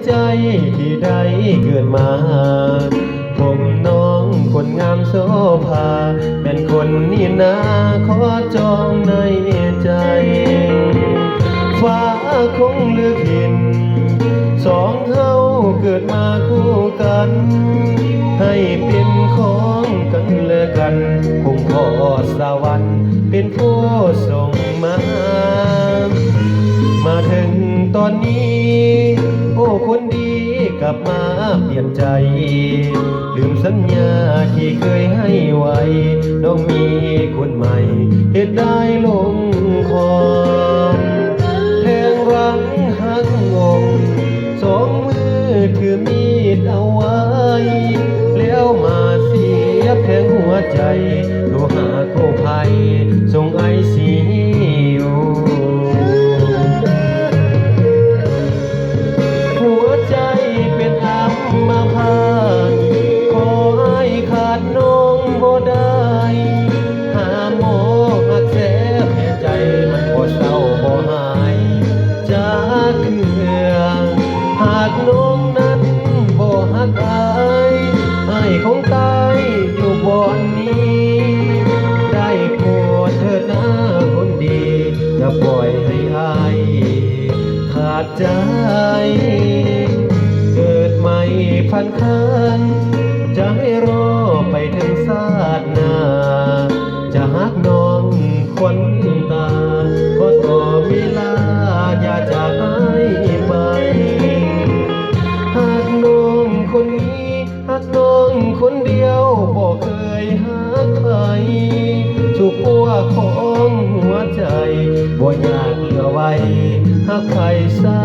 ใจที่ได้เกิดมาผมน้องคนงามโสภาเป็นคนนี่นาขอจองในใจฟ้าคงเลือกเห็นสองเฮาเกิดมาคู่กันให้เป็นของกันและกันคงขอสวรรค์เป็นผู้ส่งมาถึงตอนนี้โอ้คนดีกลับมาเปลี่ยนใจลืมสัญญาที่เคยให้ไว้น้องมีคนใหม่เหตุได้ลงคอแทงรังหักงงสองมือถือมีดเอาไว้แล้วมาเสียบแทงหัวใจโทรหากู้ภัยส่งไอซียูหัวใจเป็นอัมพาตขอให้ขาดน้องบ่ได้หาหมอหักแสบแผลใจมันบ่เศร้าบ่หายจากเถื่อหากน้องนั้นบ่หักอายให้คงตายอยู่บ่อนนี้ได้โปรดเถิดนะคนดีอย่าปล่อยให้อายขาดใจเกิดใหม่พันคันจะให้รอไปถึงชาติหน้าจะหักน้องคนตาก็ต่อเวลาอย่าจากหายไปหากน้องคนนี้หากน้องคนเดียวบอกเคยหักใครสุขหัวของหัวใจบ่อยากเหลือไว้หากใครสั